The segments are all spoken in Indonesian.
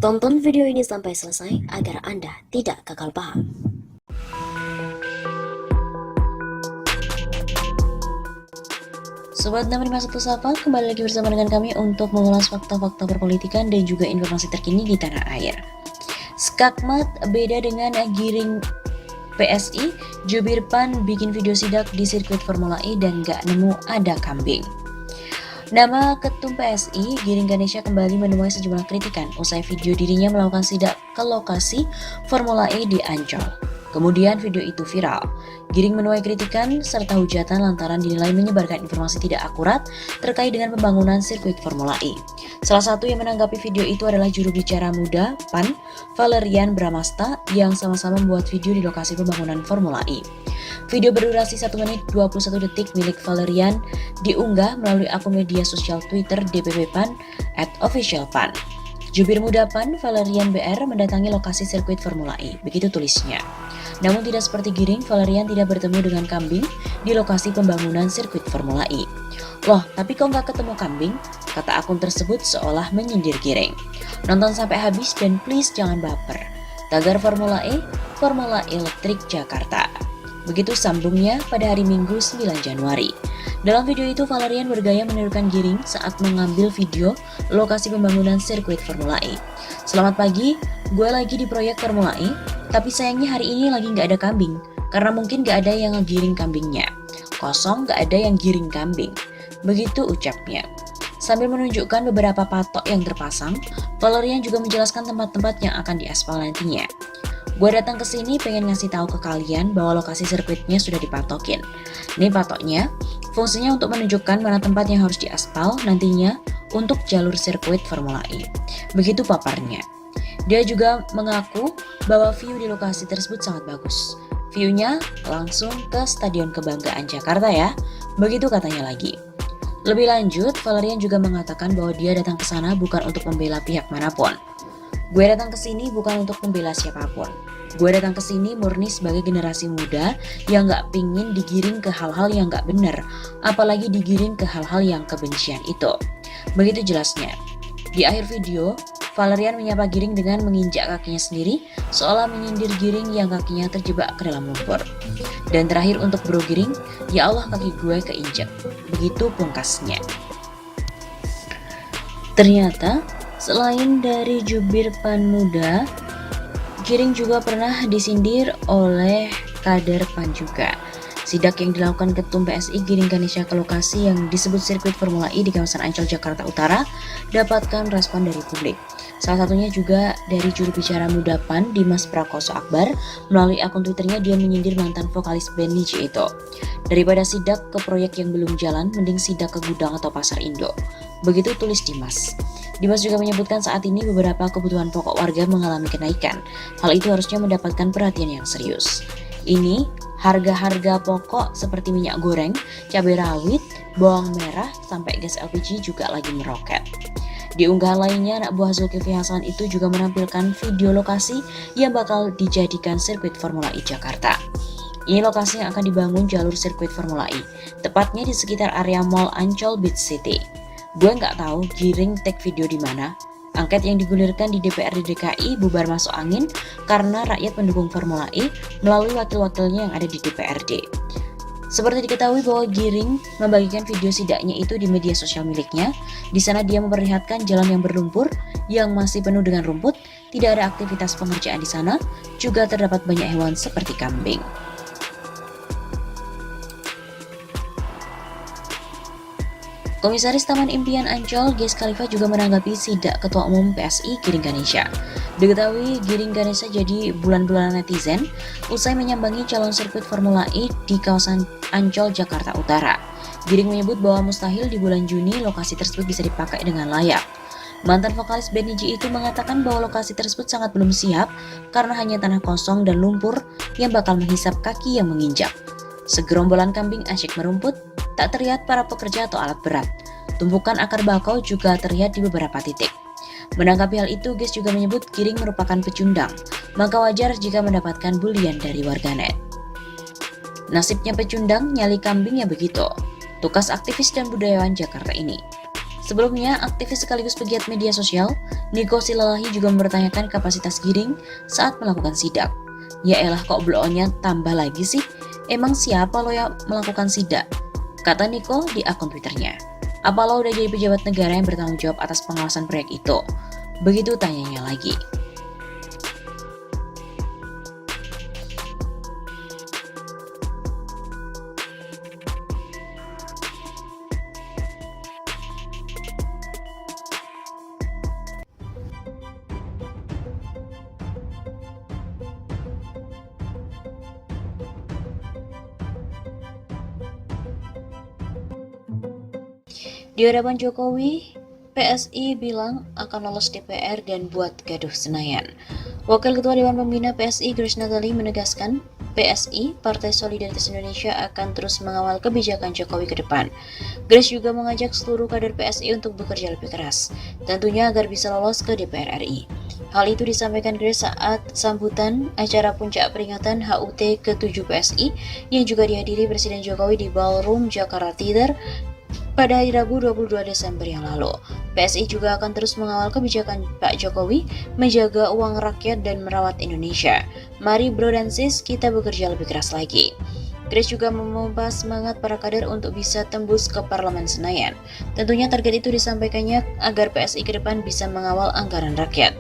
Tonton video ini sampai selesai agar Anda tidak gagal paham. Sobat 651 Sapa, kembali lagi bersama dengan kami untuk mengulas fakta-fakta perpolitikan dan juga informasi terkini di tanah air. Skakmat beda dengan giring PSI, jubir PAN bikin video sidak di sirkuit Formula E dan gak nemu ada kambing. Nama Ketum PSI, Giring Ganesha kembali menuai sejumlah kritikan usai video dirinya melakukan sidak ke lokasi Formula E di Ancol. Kemudian video itu viral. Giring menuai kritikan serta hujatan lantaran dinilai menyebarkan informasi tidak akurat terkait dengan pembangunan sirkuit Formula E. Salah satu yang menanggapi video itu adalah juru bicara muda PAN, Valerian Bramasta, yang sama-sama membuat video di lokasi pembangunan Formula E. Video berdurasi 1 menit 21 detik milik Valerian diunggah melalui akun media sosial Twitter DPP PAN @officialpan. Jubir muda PAN, Valerian BR, mendatangi lokasi sirkuit Formula E, begitu tulisnya. Namun tidak seperti Giring, Valerian tidak bertemu dengan kambing di lokasi pembangunan sirkuit Formula E. Loh, tapi kok nggak ketemu kambing? Kata akun tersebut seolah menyindir Giring. Nonton sampai habis dan please jangan baper. Tagar Formula E, Formula Elektrik Jakarta. Begitu sambungnya pada hari Minggu 9 Januari. Dalam video itu, Valerian bergaya menirukan Giring saat mengambil video lokasi pembangunan sirkuit Formula E. Selamat pagi, gue lagi di proyek Formula E, tapi sayangnya hari ini lagi nggak ada kambing, karena mungkin nggak ada yang ngegiring kambingnya. Kosong, nggak ada yang giring kambing. Begitu ucapnya. Sambil menunjukkan beberapa patok yang terpasang, Valerian juga menjelaskan tempat-tempat yang akan diaspal nantinya. Gue datang ke sini pengen ngasih tahu ke kalian bahwa lokasi sirkuitnya sudah dipatokin. Nih patoknya, fungsinya untuk menunjukkan mana tempat yang harus diaspal nantinya untuk jalur sirkuit Formula E. Begitu paparnya. Dia juga mengaku bahwa view di lokasi tersebut sangat bagus. View-nya langsung ke Stadion Kebanggaan Jakarta ya. Begitu katanya lagi. Lebih lanjut, Valerian juga mengatakan bahwa dia datang ke sana bukan untuk membela pihak manapun. Gue datang ke sini bukan untuk membela siapapun. Gue datang ke sini murni sebagai generasi muda yang gak pingin digiring ke hal-hal yang gak bener, apalagi digiring ke hal-hal yang kebencian itu. Begitu jelasnya. Di akhir video, Valerian menyapa Giring dengan menginjak kakinya sendiri, seolah menyindir Giring yang kakinya terjebak ke dalam lumpur. Dan terakhir untuk bro Giring, ya Allah kaki gue keinjak. Begitu pungkasnya. Ternyata, selain dari jubir PAN muda, Giring juga pernah disindir oleh kader PAN juga. Sidak yang dilakukan Ketum PSI Giring Ganesha ke lokasi yang disebut sirkuit Formula E di kawasan Ancol Jakarta Utara dapatkan respon dari publik. Salah satunya juga dari juru bicara muda PAN Dimas Prakoso Akbar. Melalui akun Twitternya dia menyindir mantan vokalis band Niji itu. Daripada sidak ke proyek yang belum jalan, mending sidak ke gudang atau pasar Indo. Begitu tulis Dimas. Dimas juga menyebutkan saat ini beberapa kebutuhan pokok warga mengalami kenaikan. Hal itu harusnya mendapatkan perhatian yang serius. Ini harga-harga pokok seperti minyak goreng, cabai rawit, bawang merah, sampai gas LPG juga lagi meroket. Di unggahan lainnya, anak buah Zulkifli Hasan itu juga menampilkan video lokasi yang bakal dijadikan sirkuit Formula E Jakarta. Ini lokasi yang akan dibangun jalur sirkuit Formula E, tepatnya di sekitar area Mall Ancol Beach City. Gue nggak tahu Giring take video di mana. Angket yang digulirkan di DPRD DKI bubar masuk angin karena rakyat mendukung Formula E melalui wakil-wakilnya yang ada di DPRD. Seperti diketahui bahwa Giring membagikan video sidaknya itu di media sosial miliknya. Di sana dia memperlihatkan jalan yang berlumpur yang masih penuh dengan rumput, tidak ada aktivitas pengerjaan di sana, juga terdapat banyak hewan seperti kambing. Komisaris Taman Impian Ancol, Ges Khalifa juga menanggapi sidak Ketua Umum PSI Giring Ganesha. Diketahui Giring Ganesha jadi bulan-bulanan netizen usai menyambangi calon sirkuit Formula E di kawasan Ancol, Jakarta Utara. Giring menyebut bahwa mustahil di bulan Juni lokasi tersebut bisa dipakai dengan layak. Mantan vokalis band Niji itu mengatakan bahwa lokasi tersebut sangat belum siap karena hanya tanah kosong dan lumpur yang bakal menghisap kaki yang menginjak. Segerombolan kambing asyik merumput, tak terlihat para pekerja atau alat berat. Tumpukan akar bakau juga terlihat di beberapa titik. Menanggapi hal itu, Ges juga menyebut Giring merupakan pecundang, maka wajar jika mendapatkan bulian dari warganet. Nasibnya pecundang, nyali kambing ya begitu, tukas aktivis dan budayawan Jakarta ini. Sebelumnya, aktivis sekaligus pegiat media sosial, Niko Silalahi juga mempertanyakan kapasitas Giring saat melakukan sidak. Ya elah, kok bloonnya tambah lagi sih? Emang siapa lo yang melakukan sidak? Kata Niko di akun Twitternya. Apa lo udah jadi pejabat negara yang bertanggung jawab atas pengawasan proyek itu? Begitu tanyanya lagi. Di hadapan Jokowi, PSI bilang akan lolos DPR dan buat gaduh Senayan. Wakil Ketua Dewan Pembina PSI Grace Natali menegaskan, PSI, Partai Solidaritas Indonesia akan terus mengawal kebijakan Jokowi ke depan. Grace juga mengajak seluruh kader PSI untuk bekerja lebih keras, tentunya agar bisa lolos ke DPR RI. Hal itu disampaikan Grace saat sambutan acara puncak peringatan HUT ke-7 PSI yang juga dihadiri Presiden Jokowi di Ballroom Jakarta Theater pada hari Rabu 22 Desember yang lalu. PSI juga akan terus mengawal kebijakan Pak Jokowi menjaga uang rakyat dan merawat Indonesia. Mari bro dan sis, kita bekerja lebih keras lagi. Grace juga memompa semangat para kader untuk bisa tembus ke Parlemen Senayan. Tentunya target itu disampaikannya agar PSI ke depan bisa mengawal anggaran rakyat.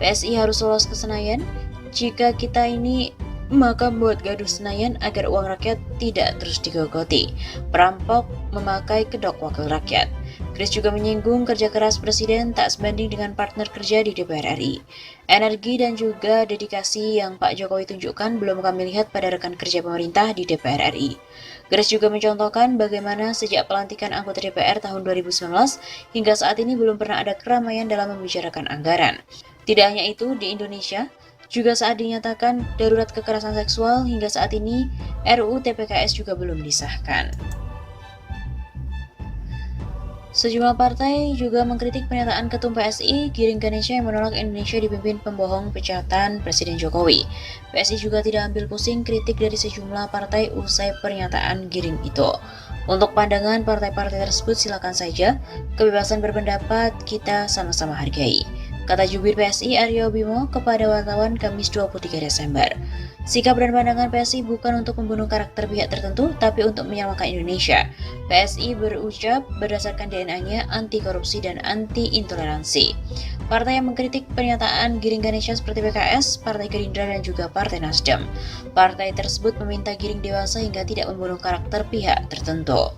PSI harus lolos ke Senayan. Jika kita ini maka buat gaduh Senayan agar uang rakyat tidak terus digogoti. Perampok memakai kedok wakil rakyat. Grace juga menyinggung kerja keras Presiden tak sebanding dengan partner kerja di DPR RI. Energi dan juga dedikasi yang Pak Jokowi tunjukkan belum kami lihat pada rekan kerja pemerintah di DPR RI. Grace juga mencontohkan bagaimana sejak pelantikan anggota DPR tahun 2019 hingga saat ini belum pernah ada keramaian dalam membicarakan anggaran. Tidak hanya itu, di Indonesia juga saat dinyatakan darurat kekerasan seksual hingga saat ini, RUU TPKS juga belum disahkan. Sejumlah partai juga mengkritik pernyataan Ketum PSI, Giring Ganesha yang menolak Indonesia dipimpin pembohong pecatan Presiden Jokowi. PSI juga tidak ambil pusing kritik dari sejumlah partai usai pernyataan Giring itu. Untuk pandangan partai-partai tersebut silakan saja, kebebasan berpendapat kita sama-sama hargai. Kata jubir PSI Aryo Bimo kepada wartawan Kamis 23 Desember. Sikap dan pandangan PSI bukan untuk membunuh karakter pihak tertentu, tapi untuk menyelamatkan Indonesia. PSI berucap berdasarkan DNA-nya anti korupsi dan anti intoleransi. Partai yang mengkritik pernyataan Giring Ganesha seperti PKS, Partai Gerindra dan juga Partai Nasdem. Partai tersebut meminta Giring dewasa hingga tidak membunuh karakter pihak tertentu.